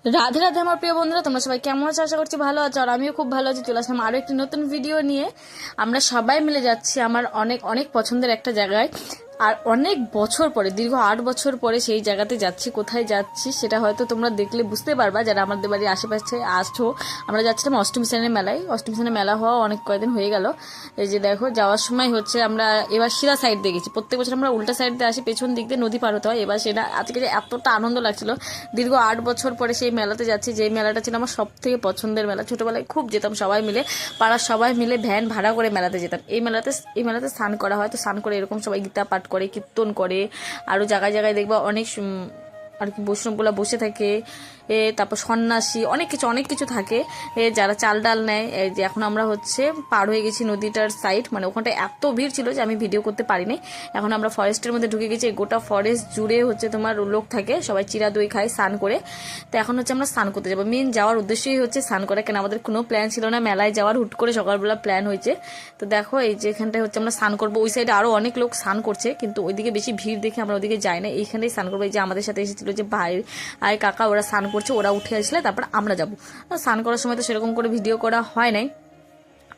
রাধে রাধে আমার প্রিয় বন্ধুরা, তোমরা সবাই কেমন আছো? আশা করছি ভালো আছো। আর আমিও খুব ভালো আছি। চলে আসলাম আরো একটি নতুন ভিডিও নিয়ে। আমরা সবাই মিলে যাচ্ছি আমার অনেক অনেক পছন্দের একটা জায়গায়। আর অনেক বছর পরে, দীর্ঘ 8 বছর পরে সেই জায়গাতে যাচ্ছি। কোথায় যাচ্ছি সেটা হয়তো তোমরা দেখলে বুঝতে পারবা, যারা আমাদের বাড়ির আশেপাশে আসছো। আমরা যাচ্ছিলাম অষ্টমী শ্রেণীর মেলায়। অষ্টমী শ্রেণীর মেলা হওয়া অনেক কয়েকদিন হয়ে গেল। এই যে দেখো, যাওয়ার সময় হচ্ছে আমরা এবার সিধা সাইড দিয়ে গেছি। প্রত্যেক বছর আমরা উল্টা সাইড দিয়ে আসি, পেছন দিক দিয়ে নদী পার হতে হয়। এবার সেটা আজকে যে এতটা আনন্দ লাগছিল, দীর্ঘ 8 বছর পরে সেই মেলাতে যাচ্ছি। যে মেলাটা ছিল আমার সব থেকে পছন্দের মেলা। ছোটবেলায় খুব যেতাম সবাই মিলে, পাড়ার সবাই মিলে ভ্যান ভাড়া করে মেলাতে যেতাম। এই মেলাতে স্নান করা হয়। তো স্নান করে এরকম সবাই গীতা পাঠ করে, কীর্তন করে। আরও জায়গায় জায়গায় দেখবা অনেক আর কি বৈষ্ণবগুলা বসে থাকে। তারপর সন্ন্যাসী অনেক কিছু থাকে, যারা চাল ডাল নেয়। যে এখন আমরা হচ্ছে পার হয়ে গেছি নদীটার সাইড, মানে ওখানটা এত ভিড় ছিল যে আমি ভিডিও করতে পারিনি। এখন আমরা ফরেস্টের মধ্যে ঢুকে গেছি। গোটা ফরেস্ট জুড়ে হচ্ছে তোমার লোক থাকে, সবাই চিরা দই খায়, স্নান করে। তো এখন হচ্ছে আমরা স্নান করতে যাবো। মেন যাওয়ার উদ্দেশ্যই হচ্ছে স্নান করা, কেন আমাদের কোনো প্ল্যান ছিল না মেলায় যাওয়ার। হুট করে সকালবেলা প্ল্যান হয়েছে। তো দেখো, এই যে এখানটায় হচ্ছে আমরা স্নান করবো। ওই সাইডে আরো অনেক লোক স্নান করছে, কিন্তু ওইদিকে বেশি ভিড় দেখে আমরা ওইদিকে যাই না। এইখানেই স্নান করবো। এই যে আমাদের সাথে এসেছিল যে ভাই আর কাকা, ওরা স্নান করছে, ওরা উঠে আসলে তারপর আমরা যাবো। স্নান করার সময় তো সেরকম করে ভিডিও করা হয় নাই।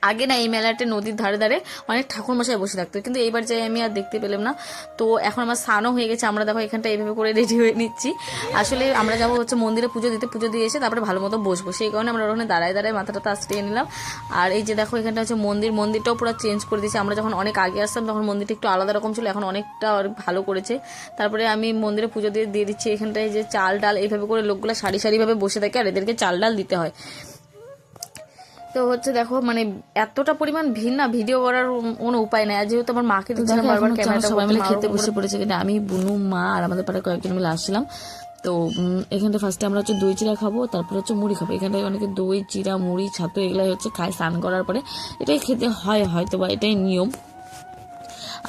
আগে না এই মেলাতে নদীর ধারে ধারে অনেক ঠাকুর মশাই বসে থাকতো, কিন্তু এইবার যাই আমি আর দেখতে পেলাম না। তো এখন আমার স্নানও হয়ে গেছে। আমরা দেখো এখানটা এইভাবে করে রেডি হয়ে নিচ্ছি। আসলে আমরা যাবো হচ্ছে মন্দিরে পুজো দিতে, পুজো দিয়ে এসে তারপরে ভালো মতো বসবো। সেই কারণে আমরা ওখানে দাঁড়ায় দাঁড়ায় মাথাটা আশ্রিয়ে নিলাম। আর এই যে দেখো, এখানটা হচ্ছে মন্দিরটাও পুরো চেঞ্জ করে দিয়েছে। আমরা যখন অনেক আগে আসতাম তখন মন্দিরটা একটু আলাদা রকম ছিল, এখন অনেকটা ভালো করেছে। তারপরে আমি মন্দিরে পুজো দিয়ে দিচ্ছি। এখানটায় যে চাল ডাল এইভাবে করে লোকগুলো সারি সারিভাবে বসে থাকে, আর এদেরকে চাল ডাল দিতে হয়। তো হচ্ছে দেখো, মানে এতটা পরিমাণ ভিড় না, ভিডিও করার কোনো উপায় নাই। আর যেহেতু আমার মাকে দিচ্ছিলাম বারবার ক্যামেরাটা, সবাই মিলে খেতে বসে পড়েছে। কিন্তু আমি, বুনু, মা আর আমাদের পাড়ায় কয়েকজন মিলে আসছিলাম। তো এখানটা ফার্স্টে আমরা হচ্ছে দই চিরা খাবো, তারপর হচ্ছে মুড়ি খাবো। এখানটায় অনেকে দই চিরা মুড়ি ছাতু এগুলাই হচ্ছে খায় স্নান করার পরে। এটাই খেতে হয় হয়তো, বা এটাই নিয়ম।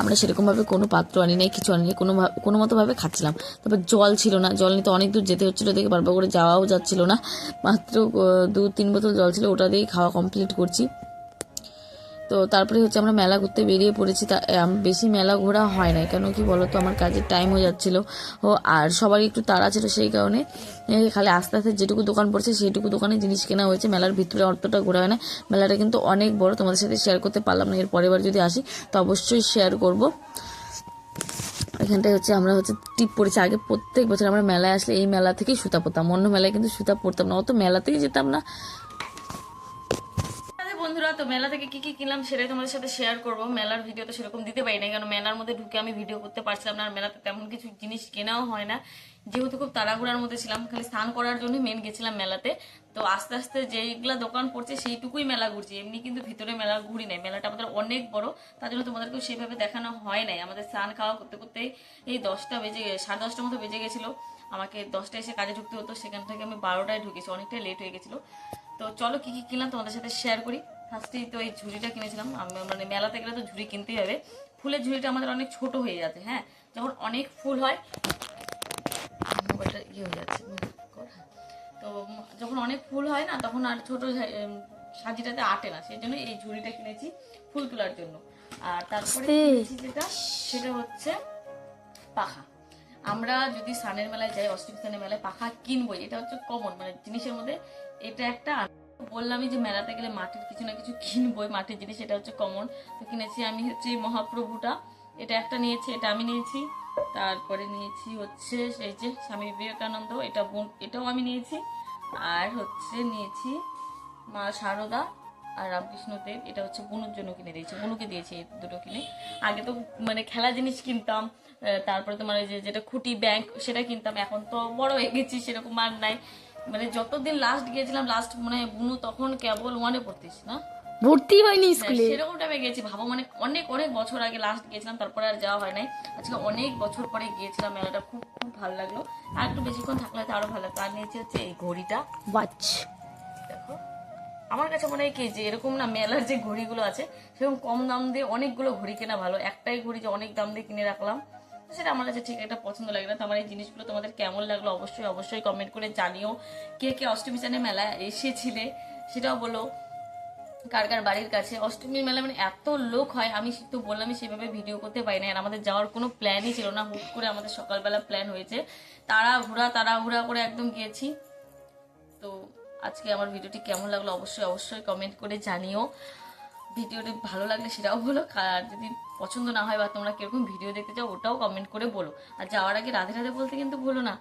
আমরা সেরকমভাবে কোনো পাত্র আনি নাই, কিছু আনি নাই, কোনো মতোভাবে খাচ্ছিলাম। তারপর জল ছিল না, জল নিতে অনেক দূর যেতে হচ্ছিলো, দেখে বারবার করে যাওয়াও যাচ্ছিল না। মাত্র 2-3 বোতল জল ছিল, ওটা দিয়েই খাওয়া কমপ্লিট করছি। তো তারপরে হচ্ছে আমরা মেলা ঘুরতে বেরিয়ে পড়েছি। তা বেশি মেলা ঘোরা হয় না, কেন কি বলতো, আমার কাজের টাইম হয়ে যাচ্ছিলো। আর সবারই একটু তাড়া ছিল, সেই কারণে খালি আস্তে আস্তে যেটুকু দোকান পড়ছে সেইটুকু দোকানে জিনিস কেনা হয়েছে। মেলার ভিতরে অতটা ঘোরা হয় না। মেলাটা কিন্তু অনেক বড়, তোমাদের সাথে শেয়ার করতে পারলাম না। এর পরের বার যদি আসি তো অবশ্যই শেয়ার করব। এখানটায় হচ্ছে আমরা হচ্ছে টিপ পড়েছি। আগে প্রত্যেক বছর আমরা মেলায় আসলে এই মেলা থেকেই সুতা পরতাম, অন্য মেলায় কিন্তু সুতা পরতাম না, অত মেলাতেই যেতাম না। বন্ধুরা, তো মেলা থেকে কি কি কিনলাম সেটাই তোমাদের সাথে শেয়ার করব। মেলার ভিডিও তো সেরকম দিতে পারি না, কারণ মেলার মধ্যে ঢুকে আমি ভিডিও করতে পারছিলাম না। আর মেলাতে তেমন কিছু জিনিস কেনাও হয় না, যেহেতু খুব তাড়াহুড়ার মধ্যে ছিলাম। খালি স্নান করার জন্য মেন গেছিলাম মেলাতে। তো আস্তে আস্তে যেইগুলা দোকান পড়ছে সেইটুকুই মেলা ঘুরছি, এমনি কিন্তু ভিতরে মেলা ঘুরি নাই। মেলাটা আমাদের অনেক বড়, তার জন্য তোমাদেরকেও সেইভাবে দেখানো হয় নাই। আমাদের স্নান খাওয়া করতে করতে এই 10:30 মতো বেজে গেছিলো। আমাকে 10টায় এসে কাজে ঢুকতে হতো, সেখান থেকে আমি 12টায় ঢুকেছি, অনেকটাই লেট হয়ে গেছিলো। তো চলো কি কি কিনলাম তোমাদের সাথে শেয়ার করি। ফার্স্টেই তো এই ঝুড়িটা কিনেছিলাম। আমি মানে মেলাতে গেলে তো ঝুড়ি কিনতেই হবে। ফুলের ঝুড়িটা আমাদের অনেক ছোট হয়ে যাচ্ছে। হ্যাঁ, যখন অনেক ফুল হয়, মোবাইলটা হয়ে যাচ্ছে। তো যখন অনেক ফুল হয় না, তখন আর ছোট সাজিটাতে আটে না, সেই জন্য এই ঝুড়িটা কিনেছি ফুল তোলার জন্য। আর তারপরে কিনেছি সেটা হচ্ছে পাখা। আমরা যদি সানের মেলায় যাই, অষ্টমী সানের মেলায় পাখা কিনবই, এটা হচ্ছে কমন, মানে জিনিসের মধ্যে এটা একটা। বললামই যে মেলাতে গেলে মাটির কিছু না কিছু কিনবই, মাটির জিনিস, এটা হচ্ছে কমন। তো কিনেছি আমি হচ্ছে মহাপ্রভুটা, এটা একটা নিয়েছি, এটা আমি নিয়েছি। তারপরে নিয়েছি হচ্ছে সেই যে স্বামী বিবেকানন্দ, এটাও আমি নিয়েছি। আর হচ্ছে নিয়েছি মা শারদা আর রামকৃষ্ণদেব, এটা হচ্ছে বুনুর জন্য কিনে দিয়েছি, বুনুকে দিয়েছি এই দুটো কিনে। আগে তো মানে খেলা জিনিস কিনতাম, তারপরে তোমার এই যেটা খুঁটি ব্যাংক সেটা কিনতাম। এখন তো বড় হয়ে গেছি, সেরকম আর নাই। মানে যতদিন লাস্ট গিয়েছিলাম, লাস্ট মানে বুনু তখন কেবল 1-এ পড়তিস না, ভর্তি হয়নি স্কুলে, সেরকম টাইমে গেছি। ভাবো মানে অনেক অনেক বছর আগে লাস্ট গিয়েছিলাম, তারপরে আর যাওয়া হয় নাই। আজকে অনেক বছর পরে গিয়েছিলাম, মেলাটা খুব খুব ভালো লাগলো। আর একটু বেশিক্ষণ থাকলে তো আরো ভালো লাগতো। আর নিয়েছি হচ্ছে এই ঘড়িটা, ওয়াচ। দেখো, আমার কাছে মনে হয় কি যে এরকম না, মেলার যে ঘড়িগুলো আছে সেরকম কম দাম দিয়ে অনেকগুলো ঘড়ি কেনা ভালো। একটাই ঘড়ি যে অনেক দাম দিয়ে কিনে রাখলাম, সেটা আমার কাছে ঠিক একটা পছন্দ লাগে না। তো আমার এই জিনিসগুলো তোমাদের কেমন লাগলো অবশ্যই অবশ্যই কমেন্ট করে জানিও। কে কে অষ্টমী চানের মেলায় এসেছিলে সেটাও বলো, কার কার বাড়ির কাছে অষ্টমীর মেলা মানে এত লোক হয়। আমি তো বললামই সেভাবে ভিডিও করতে পারি না। আর আমাদের যাওয়ার কোনো প্ল্যানই ছিল না, হুট করে আমাদের সকালবেলা প্ল্যান হয়েছে, তাড়াহুড়া করে একদম গিয়েছি। তো আজকে আমার ভিডিওটি কেমন লাগলো অবশ্যই অবশ্যই কমেন্ট করে জানিও। ভিডিওটি ভালো লাগলে সেটাও বলো, আর যদি পছন্দ না হয় বা তোমরা কিরকম ভিডিও দেখতে চাও ওটাও কমেন্ট করে বলো। আর যাওয়ার আগে রাধে রাধে বলতে কিন্তু ভুলো না।